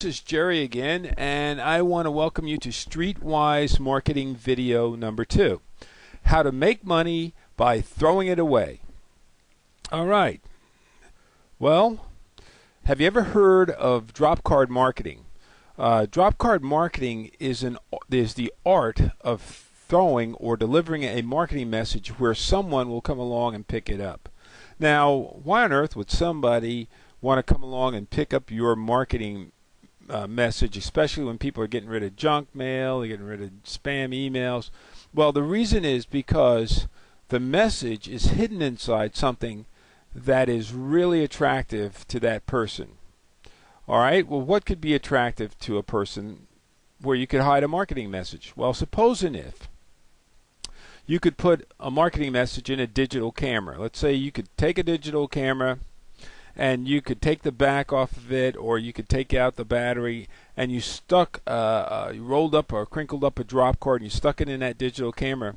This is Jerry again, and I want to welcome you to Streetwise Marketing Video number 2. How to make money by throwing it away. All right. Well, have you ever heard of drop card marketing? Drop card marketing is the art of throwing or delivering a marketing message where someone will come along and pick it up. Now, why on earth would somebody want to come along and pick up your marketing message, especially when people are getting rid of junk mail, they're getting rid of spam emails? Well, the reason is because the message is hidden inside something that is really attractive to that person. All right, well, what could be attractive to a person where you could hide a marketing message? Well, supposing if you could put a marketing message in a digital camera. Let's say you could take a digital camera and you could take the back off of it, or you could take out the battery, and you you rolled up or crinkled up a drop card and you stuck it in that digital camera.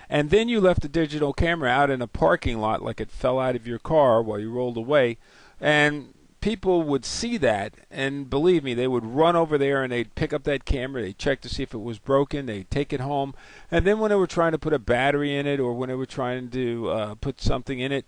And then you left the digital camera out in a parking lot like it fell out of your car while you rolled away, and people would see that, and believe me, they would run over there and they'd pick up that camera, they'd check to see if it was broken, they'd take it home, and then when they were trying to put a battery in it or when they were trying to put something in it,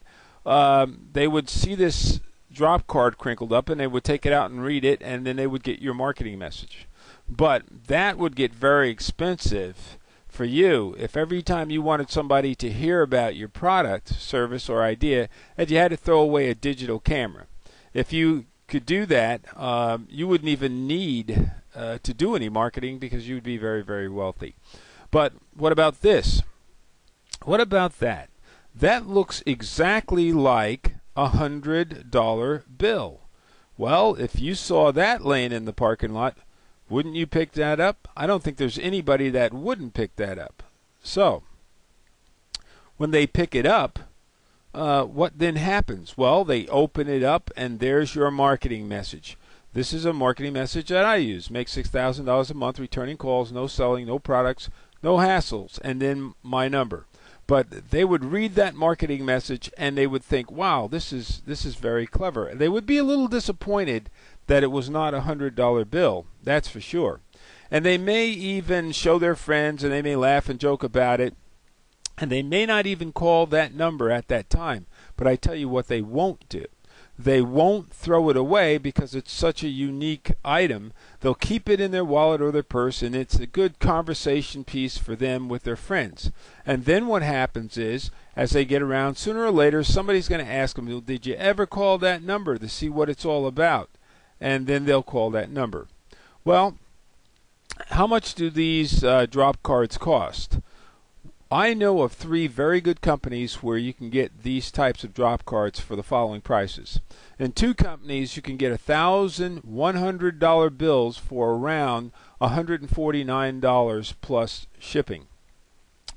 they would see this drop card crinkled up and they would take it out and read it, and then they would get your marketing message. But that would get very expensive for you if every time you wanted somebody to hear about your product, service, or idea, that you had to throw away a digital camera. If you could do that, you wouldn't even need to do any marketing because you would be very, very wealthy. But what about this? What about that? That looks exactly like $100 bill. Well, if you saw that laying in the parking lot, wouldn't you pick that up? I don't think there's anybody that wouldn't pick that up. So, when they pick it up, what then happens? Well, they open it up and there's your marketing message. This is a marketing message that I use. Make $6,000 a month, returning calls, no selling, no products, no hassles, and then my number. But they would read that marketing message and they would think, wow, this is very clever. They would be a little disappointed that it was not a $100 bill, that's for sure. And they may even show their friends and they may laugh and joke about it. And they may not even call that number at that time. But I tell you what they won't do. They won't throw it away because it's such a unique item. They'll keep it in their wallet or their purse, and it's a good conversation piece for them with their friends. And then what happens is, as they get around, sooner or later, somebody's going to ask them, well, did you ever call that number to see what it's all about? And then they'll call that number. Well, how much do these drop cards cost? I know of 3 very good companies where you can get these types of drop cards for the following prices. In 2 companies, you can get $1,100 bills for around $149 plus shipping.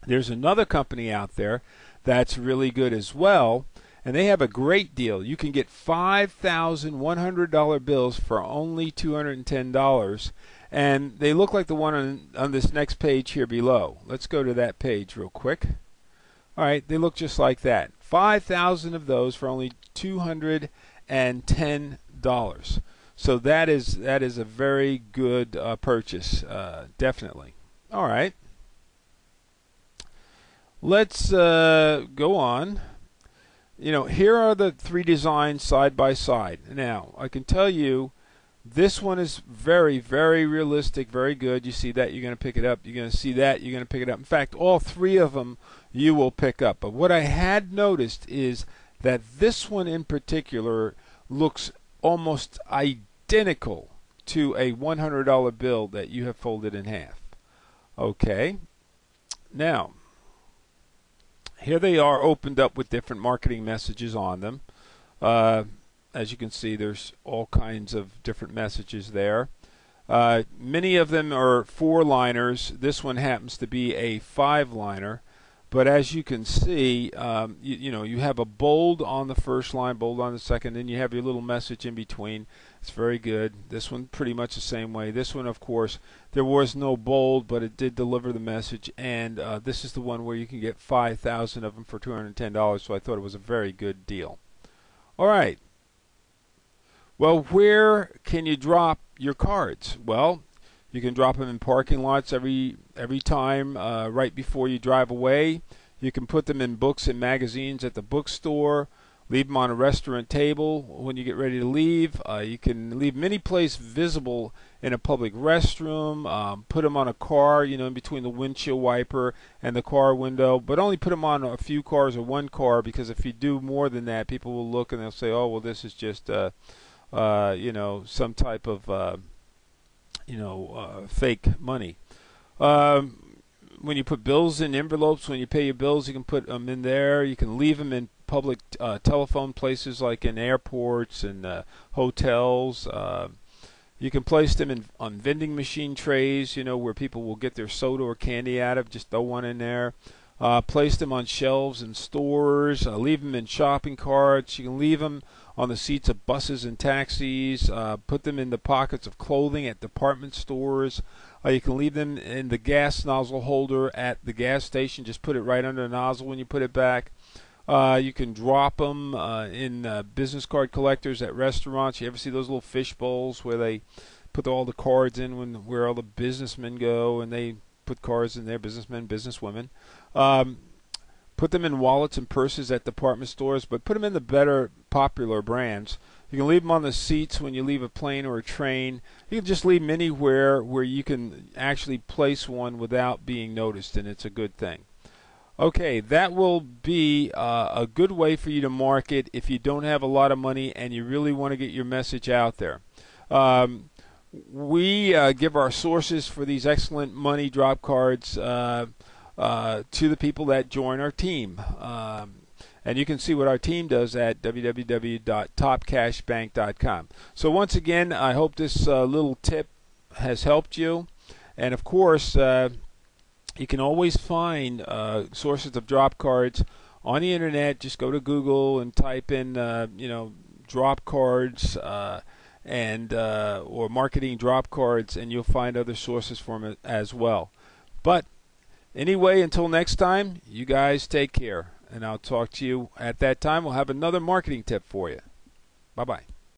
There's another company out there that's really good as well, and they have a great deal. You can get $5,100 bills for only $210. And they look like the one on this next page here below. Let's go to that page real quick. All right, they look just like that. 5,000 of those for only $210. So that is a very good purchase, definitely. All right. Let's go on. You know, here are the 3 designs side by side. Now, I can tell you, this one is very, very realistic, very good. You see that, you're going to pick it up. You're going to see that, you're going to pick it up. In fact, all 3 of them you will pick up. But what I had noticed is that this one in particular looks almost identical to a $100 bill that you have folded in half. Okay. Now, here they are opened up with different marketing messages on them. As you can see, there's all kinds of different messages there. Many of them are 4-liners. This one happens to be a 5-liner. But as you can see, you have a bold on the first line, bold on the second, then you have your little message in between. It's very good. This one pretty much the same way. This one, of course, there was no bold, but it did deliver the message. And this is the one where you can get 5,000 of them for $210. So I thought it was a very good deal. All right. Well, where can you drop your cards? Well, you can drop them in parking lots every time right before you drive away. You can put them in books and magazines at the bookstore. Leave them on a restaurant table when you get ready to leave. You can leave them any place visible in a public restroom. Put them on a car, in between the windshield wiper and the car window. But only put them on a few cars or one car, because if you do more than that, people will look and they'll say, "Oh, well, this is just some type of fake money." When you put bills in envelopes, when you pay your bills, you can put them in there. You can leave them in public telephone places like in airports and hotels. You can place them on vending machine trays, where people will get their soda or candy out of. Just throw one in there. Place them on shelves in stores. Leave them in shopping carts. You can leave them on the seats of buses and taxis. Put them in the pockets of clothing at department stores. You can leave them in the gas nozzle holder at the gas station. Just put it right under the nozzle when you put it back. You can drop them in business card collectors at restaurants. You ever see those little fish bowls where they put all the cards in where all the businessmen go, and they put cards in there, businessmen, businesswomen. Put them in wallets and purses at department stores, but put them in the better popular brands. You can leave them on the seats when you leave a plane or a train. You can just leave them anywhere where you can actually place one without being noticed, and it's a good thing. Okay, that will be a good way for you to market if you don't have a lot of money and you really want to get your message out there. We give our sources for these excellent money drop cards to the people that join our team. And you can see what our team does at www.topcashbank.com. So once again, I hope this little tip has helped you. And of course, you can always find sources of drop cards on the internet. Just go to Google and type in, drop cards and or marketing drop cards, and you'll find other sources for them as well. But anyway, until next time, you guys take care. And I'll talk to you at that time. We'll have another marketing tip for you. Bye-bye.